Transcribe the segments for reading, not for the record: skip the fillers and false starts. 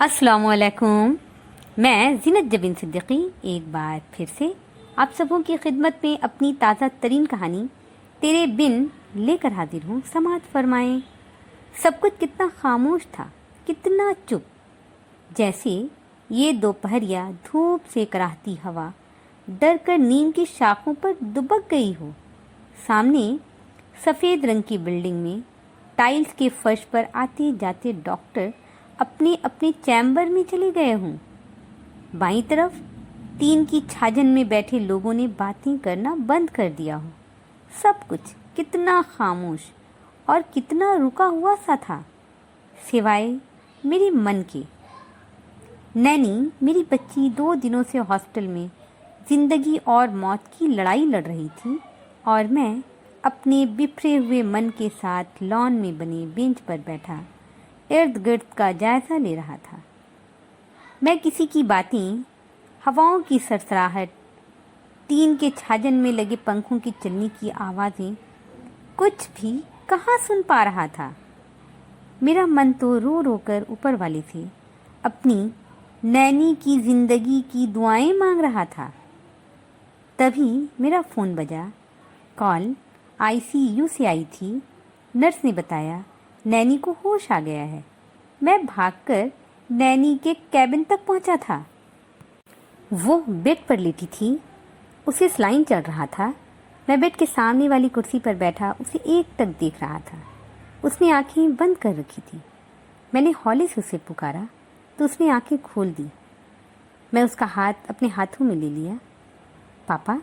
अस्सलामुअलैकुम। मैं ज़ीनत जबीन सिद्दीकी एक बार फिर से आप सबों की खिदमत में अपनी ताज़ा तरीन कहानी तेरे बिन लेकर हाजिर हूँ। समाअत फरमाएं। सब कुछ कितना खामोश था, कितना चुप, जैसे ये दोपहरिया धूप से कराहती हवा डर कर नीम की शाखों पर दुबक गई हो। सामने सफ़ेद रंग की बिल्डिंग में टाइल्स के फर्श पर आते जाते डॉक्टर अपने अपने चैम्बर में चले गए हों। बाईं तरफ टीन की छाजन में बैठे लोगों ने बातें करना बंद कर दिया हो। सब कुछ कितना खामोश और कितना रुका हुआ सा था, सिवाय मेरे मन के। नैनी मेरी बच्ची 2 दिनों से हॉस्टल में ज़िंदगी और मौत की लड़ाई लड़ रही थी और मैं अपने बिखरे हुए मन के साथ लॉन में बने बेंच पर बैठा इर्द गिर्द का जायज़ा ले रहा था। मैं किसी की बातें, हवाओं की सरसराहट, टीन के छाजन में लगे पंखों की चलने की आवाज़ें कुछ भी कहाँ सुन पा रहा था। मेरा मन तो रो रो कर ऊपर वाले से अपनी नैनी की ज़िंदगी की दुआएं मांग रहा था। तभी मेरा फ़ोन बजा। कॉल आईसीयू से आई थी। नर्स ने बताया नैनी को होश आ गया है। मैं भागकर नैनी के कैबिन तक पहुंचा था। वो बेड पर लेटी थी, उसे सलाइन चल रहा था। मैं बेड के सामने वाली कुर्सी पर बैठा उसे एकटक देख रहा था। उसने आंखें बंद कर रखी थी। मैंने हौले से उसे पुकारा तो उसने आंखें खोल दी। मैं उसका हाथ अपने हाथों में ले लिया। पापा,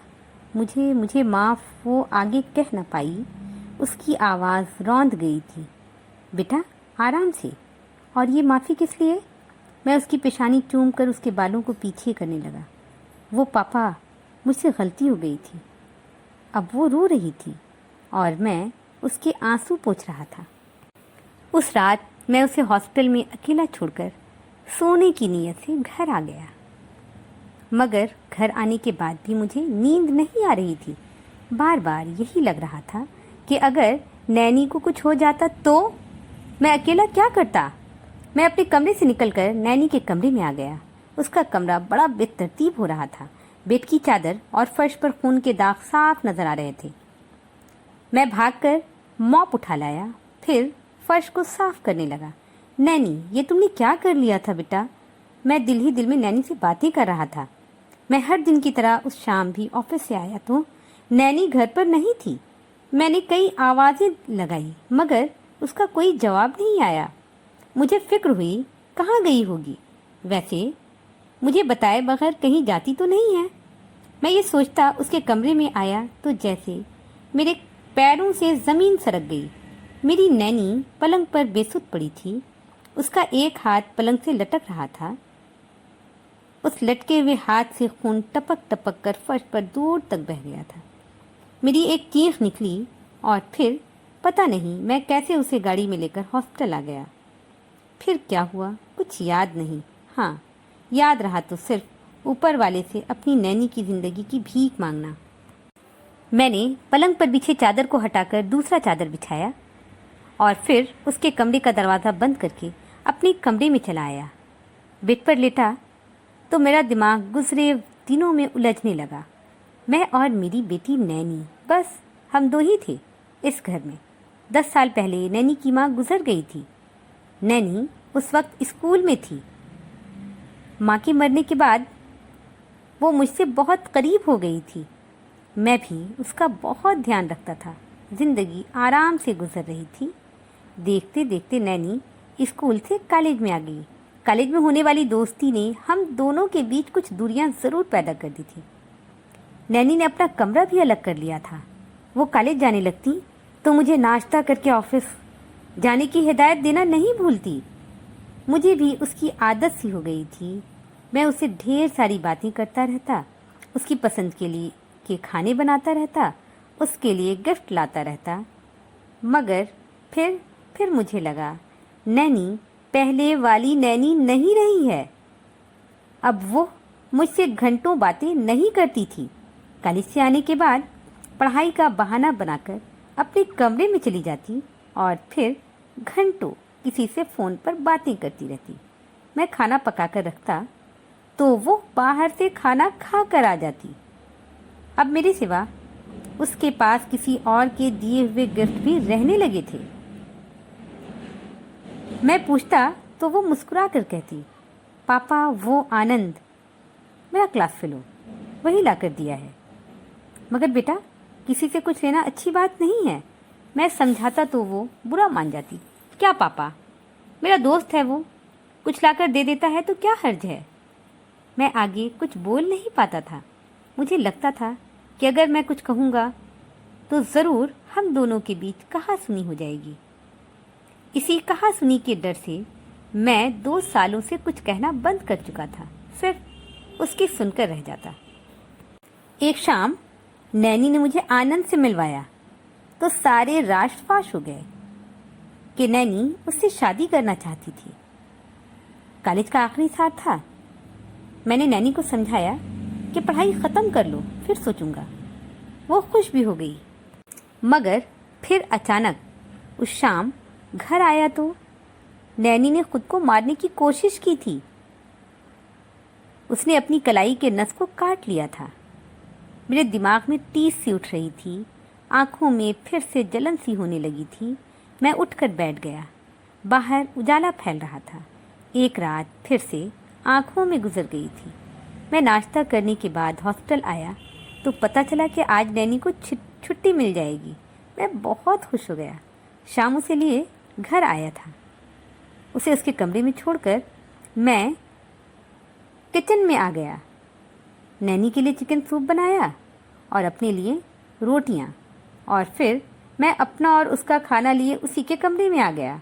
मुझे माफ़, वो आगे कह न पाई। उसकी आवाज़ रौंद गई थी। बेटा, आराम से। और ये माफ़ी किस लिए? मैं उसकी पेशानी चूम कर उसके बालों को पीछे करने लगा। वो पापा, मुझसे गलती हो गई थी। अब वो रो रही थी और मैं उसके आंसू पोंछ रहा था। उस रात मैं उसे हॉस्टल में अकेला छोड़कर सोने की नीयत से घर आ गया। मगर घर आने के बाद भी मुझे नींद नहीं आ रही थी। बार बार यही लग रहा था कि अगर नैनी को कुछ हो जाता तो मैं अकेला क्या करता। मैं अपने कमरे से निकलकर नैनी के कमरे में आ गया। उसका कमरा बड़ा बेतरतीब हो रहा था। बेड की चादर और फर्श पर खून के दाग साफ नजर आ रहे थे। मैं भागकर मॉप उठा लाया, फिर फर्श को साफ करने लगा। नैनी, ये तुमने क्या कर लिया था बेटा? मैं दिल ही दिल में नैनी से बातें कर रहा था। मैं हर दिन की तरह उस शाम भी ऑफिस से आया तो नैनी घर पर नहीं थी। मैंने कई आवाज़ें लगाई मगर उसका कोई जवाब नहीं आया। मुझे फिक्र हुई कहाँ गई होगी। वैसे मुझे बताए बगैर कहीं जाती तो नहीं है। मैं ये सोचता उसके कमरे में आया तो जैसे मेरे पैरों से ज़मीन सरक गई। मेरी नैनी पलंग पर बेसुध पड़ी थी। उसका एक हाथ पलंग से लटक रहा था। उस लटके हुए हाथ से खून टपक टपक कर फर्श पर दूर तक बह गया था। मेरी एक चीख निकली और फिर पता नहीं मैं कैसे उसे गाड़ी में लेकर हॉस्पिटल आ गया। फिर क्या हुआ कुछ याद नहीं। हाँ, याद रहा तो सिर्फ ऊपर वाले से अपनी नैनी की ज़िंदगी की भीख मांगना। मैंने पलंग पर बिछे चादर को हटाकर दूसरा चादर बिछाया और फिर उसके कमरे का दरवाज़ा बंद करके अपने कमरे में चला आया। बेड पर लेटा तो मेरा दिमाग गुजरे दिनों में उलझने लगा। मैं और मेरी बेटी नैनी, बस हम 2 ही थे इस घर में। 10 साल पहले नैनी की माँ गुजर गई थी। नैनी उस वक्त स्कूल में थी। माँ के मरने के बाद वो मुझसे बहुत करीब हो गई थी। मैं भी उसका बहुत ध्यान रखता था। ज़िंदगी आराम से गुजर रही थी। देखते देखते नैनी स्कूल से कॉलेज में आ गई। कॉलेज में होने वाली दोस्ती ने हम दोनों के बीच कुछ दूरियां ज़रूर पैदा कर दी थी। नैनी ने अपना कमरा भी अलग कर लिया था। वो कॉलेज जाने लगती तो मुझे नाश्ता करके ऑफिस जाने की हिदायत देना नहीं भूलती। मुझे भी उसकी आदत सी हो गई थी। मैं उससे ढेर सारी बातें करता रहता, उसकी पसंद के लिए के खाने बनाता रहता, उसके लिए गिफ्ट लाता रहता। मगर फिर मुझे लगा नैनी पहले वाली नैनी नहीं रही है। अब वो मुझसे घंटों बातें नहीं करती थी। कॉलेज से आने के बाद पढ़ाई का बहाना बनाकर अपने कमरे में चली जाती और फिर घंटों किसी से फ़ोन पर बातें करती रहती। मैं खाना पका कर रखता तो वो बाहर से खाना खा कर आ जाती। अब मेरे सिवा उसके पास किसी और के दिए हुए गिफ्ट भी रहने लगे थे। मैं पूछता तो वो मुस्कुरा कर कहती, पापा वो आनंद मेरा क्लास फेलो वही ला कर दिया है। मगर बेटा किसी से कुछ लेना अच्छी बात नहीं है। मैं समझाता तो वो बुरा मान जाती। क्या पापा, मेरा दोस्त है, वो कुछ लाकर दे देता है तो क्या हर्ज है। मैं आगे कुछ बोल नहीं पाता था। मुझे लगता था कि अगर मैं कुछ कहूँगा तो ज़रूर हम दोनों के बीच कहासुनी हो जाएगी। इसी कहासुनी के डर से मैं 2 सालों से कुछ कहना बंद कर चुका था, सिर्फ उसकी सुनकर रह जाता। एक शाम नैनी ने मुझे आनंद से मिलवाया तो सारे राष्ट्रवास हो गए कि नैनी उससे शादी करना चाहती थी। कॉलेज का आखिरी साल था। मैंने नैनी को समझाया कि पढ़ाई ख़त्म कर लो फिर सोचूंगा। वो खुश भी हो गई। मगर फिर अचानक उस शाम घर आया तो नैनी ने खुद को मारने की कोशिश की थी। उसने अपनी कलाई के नस को काट लिया था। मेरे दिमाग में टीस सी उठ रही थी, आंखों में फिर से जलन सी होने लगी थी। मैं उठकर बैठ गया। बाहर उजाला फैल रहा था। एक रात फिर से आंखों में गुजर गई थी। मैं नाश्ता करने के बाद हॉस्टल आया तो पता चला कि आज नैनी को छुट्टी मिल जाएगी। मैं बहुत खुश हो गया। शाम उसे लिए घर आया था। उसे उसके कमरे में छोड़कर मैं किचन में आ गया। नैनी के लिए चिकन सूप बनाया और अपने लिए रोटियां, और फिर मैं अपना और उसका खाना लिए उसी के कमरे में आ गया।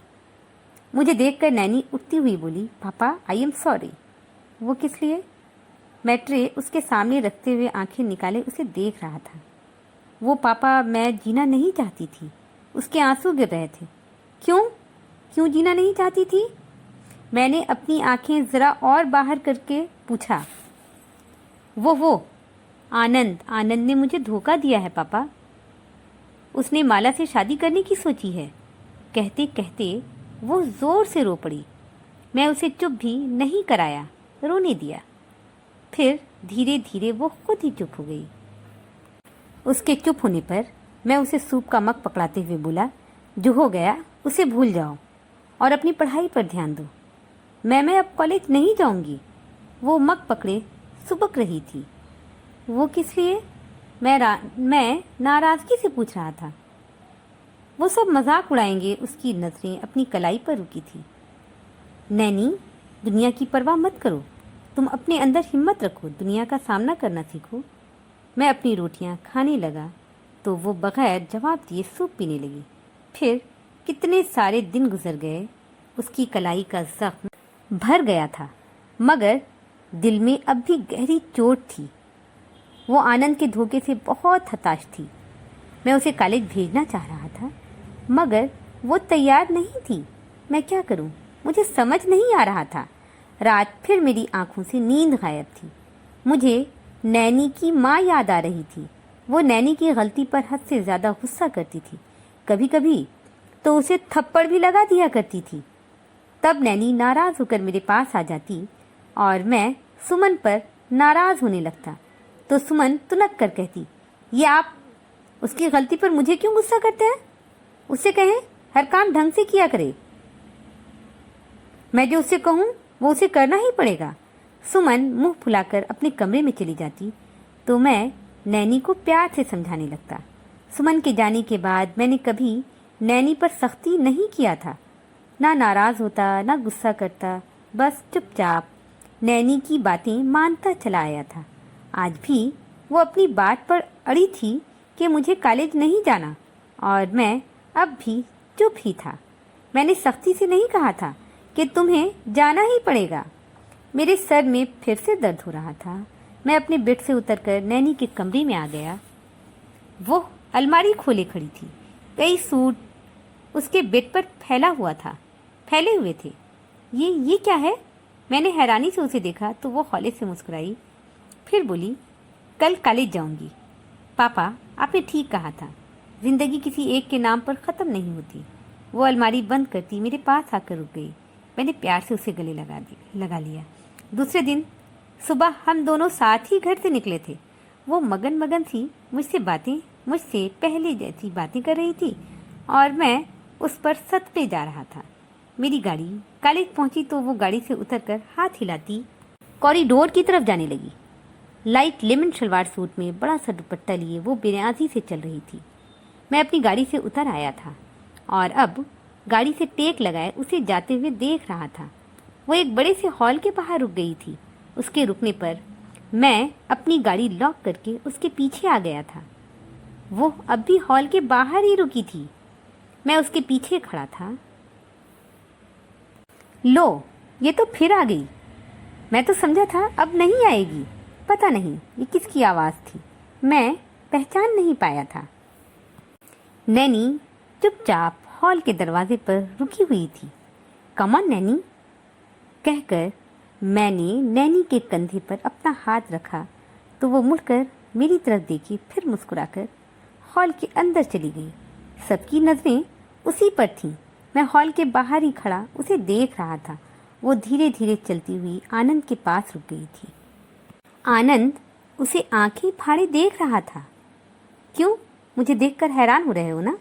मुझे देखकर नैनी उठती हुई बोली, पापा आई एम सॉरी। वो किस लिए? मैं ट्रे उसके सामने रखते हुए आंखें निकाले उसे देख रहा था। वो पापा, मैं जीना नहीं चाहती थी। उसके आंसू गिर रहे थे। क्यों जीना नहीं चाहती थी? मैंने अपनी आंखें जरा और बाहर करके पूछा। वो आनंद ने मुझे धोखा दिया है पापा। उसने माला से शादी करने की सोची है। कहते कहते वो जोर से रो पड़ी। मैं उसे चुप भी नहीं कराया, रोने दिया। फिर धीरे धीरे वो खुद ही चुप हो गई। उसके चुप होने पर मैं उसे सूप का मग पकड़ाते हुए बोला, जो हो गया उसे भूल जाओ और अपनी पढ़ाई पर ध्यान दो। मैं अब कॉलेज नहीं जाऊंगी। वो मग पकड़े सुबक रही थी। वो किस लिए? मैं नाराजगी से पूछ रहा था। वो सब मजाक उड़ाएंगे। उसकी नजरें अपनी कलाई पर रुकी थी। नैनी, दुनिया की परवाह मत करो। तुम अपने अंदर हिम्मत रखो, दुनिया का सामना करना सीखो। मैं अपनी रोटियां खाने लगा तो वो बगैर जवाब दिए सूप पीने लगी। फिर कितने सारे दिन गुजर गए। उसकी कलाई का जख्म भर गया था, मगर दिल में अब भी गहरी चोट थी। वो आनंद के धोखे से बहुत हताश थी। मैं उसे कॉलेज भेजना चाह रहा था, मगर वो तैयार नहीं थी। मैं क्या करूं? मुझे समझ नहीं आ रहा था। रात फिर मेरी आंखों से नींद गायब थी। मुझे नैनी की माँ याद आ रही थी। वो नैनी की गलती पर हद से ज़्यादा गुस्सा करती थी। कभी कभी तो उसे थप्पड़ भी लगा दिया करती थी। तब नैनी नाराज़ होकर मेरे पास आ जाती और मैं सुमन पर नाराज़ होने लगता तो सुमन तुनक कर कहती, ये आप उसकी गलती पर मुझे क्यों गुस्सा करते हैं? उससे कहें हर काम ढंग से किया करे। मैं जो उससे कहूँ वो उसे करना ही पड़ेगा। सुमन मुंह फुलाकर अपने कमरे में चली जाती तो मैं नैनी को प्यार से समझाने लगता। सुमन के जाने के बाद मैंने कभी नैनी पर सख्ती नहीं किया था। ना नाराज़ होता, ना गुस्सा करता, बस चुपचाप नैनी की बातें मानता चला आया था। आज भी वो अपनी बात पर अड़ी थी कि मुझे कॉलेज नहीं जाना, और मैं अब भी चुप ही था। मैंने सख्ती से नहीं कहा था कि तुम्हें जाना ही पड़ेगा। मेरे सर में फिर से दर्द हो रहा था। मैं अपने बेड से उतरकर नैनी के कमरे में आ गया। वो अलमारी खोले खड़ी थी। कई सूट उसके बेड पर फैले हुए थे। ये क्या है? मैंने हैरानी से उसे देखा तो वो हौले से मुस्कुराई। फिर बोली, कल कॉलेज जाऊंगी। पापा, आपने ठीक कहा था। जिंदगी किसी एक के नाम पर ख़त्म नहीं होती। वो अलमारी बंद करती मेरे पास आकर रुक गई। मैंने प्यार से उसे गले लगा लिया। दूसरे दिन सुबह हम दोनों साथ ही घर से निकले थे। वो मगन मगन सी मुझसे पहले जैसी बातें कर रही थी और मैं उस पर सत पे जा रहा था। मेरी गाड़ी कॉलेज पहुंची तो वो गाड़ी से उतरकर हाथ हिलाती कॉरिडोर की तरफ जाने लगी। लाइट लेमन सलवार सूट में बड़ा सा दुपट्टा लिए वो बेनियाजी से चल रही थी। मैं अपनी गाड़ी से उतर आया था और अब गाड़ी से टेक लगाए उसे जाते हुए देख रहा था। वो एक बड़े से हॉल के बाहर रुक गई थी। उसके रुकने पर मैं अपनी गाड़ी लॉक करके उसके पीछे आ गया था। वो अब भी हॉल के बाहर ही रुकी थी। मैं उसके पीछे खड़ा था। लो, ये तो फिर आ गई। मैं तो समझा था अब नहीं आएगी। पता नहीं ये किसकी आवाज़ थी, मैं पहचान नहीं पाया था। नैनी चुपचाप हॉल के दरवाजे पर रुकी हुई थी। कम ऑन नैनी, कहकर मैंने नैनी के कंधे पर अपना हाथ रखा तो वो मुड़कर मेरी तरफ देखी, फिर मुस्कुराकर हॉल के अंदर चली गई। सबकी नज़रें उसी पर थीं। मैं हॉल के बाहर ही खड़ा उसे देख रहा था। वो धीरे धीरे चलती हुई आनंद के पास रुक गई थी। आनंद उसे आंखें फाड़े देख रहा था। क्यों, मुझे देखकर हैरान हो रहे हो ना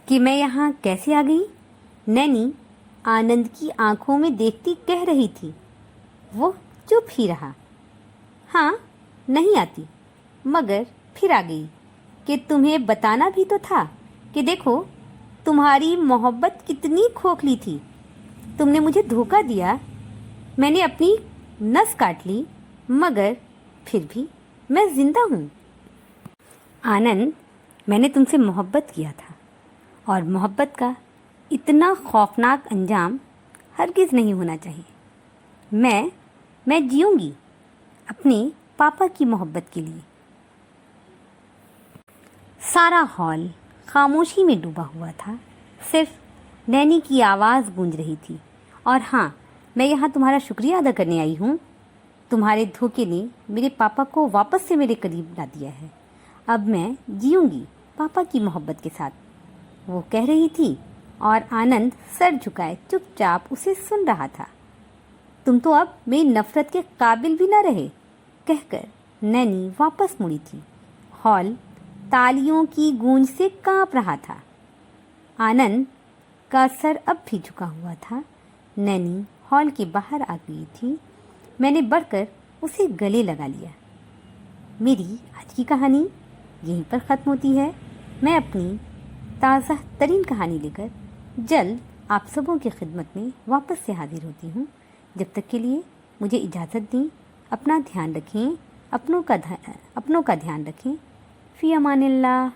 कि मैं यहाँ कैसे आ गई? नैनी आनंद की आंखों में देखती कह रही थी। वो चुप ही रहा। हाँ, नहीं आती, मगर फिर आ गई कि तुम्हें बताना भी तो था कि देखो तुम्हारी मोहब्बत कितनी खोखली थी। तुमने मुझे धोखा दिया, मैंने अपनी नस काट ली, मगर फिर भी मैं जिंदा हूँ। आनंद, मैंने तुमसे मोहब्बत किया था और मोहब्बत का इतना खौफनाक अंजाम हरगिज़ नहीं होना चाहिए। मैं जीऊँगी अपने पापा की मोहब्बत के लिए। सारा हॉल खामोशी में डूबा हुआ था। सिर्फ नैनी की आवाज़ गूंज रही थी। और हाँ, मैं यहाँ तुम्हारा शुक्रिया अदा करने आई हूँ। तुम्हारे धोखे ने मेरे पापा को वापस से मेरे करीब ला दिया है। अब मैं जीऊँगी पापा की मोहब्बत के साथ, वो कह रही थी और आनंद सर झुकाए चुपचाप उसे सुन रहा था। तुम तो अब मेरी नफ़रत के काबिल भी न रहे, कहकर नैनी वापस मुड़ी थी। हॉल तालियों की गूंज से कांप रहा था। आनंद का सर अब भी झुका हुआ था। नैनी हॉल के बाहर आ गई थी। मैंने बढ़कर उसे गले लगा लिया। मेरी आज की कहानी यहीं पर ख़त्म होती है। मैं अपनी ताज़ा तरीन कहानी लेकर जल्द आप सबों की खिदमत में वापस से हाजिर होती हूँ। जब तक के लिए मुझे इजाज़त दें। अपना ध्यान रखें, अपनों का ध्यान रखें। फ़ी अमानिल्लाह।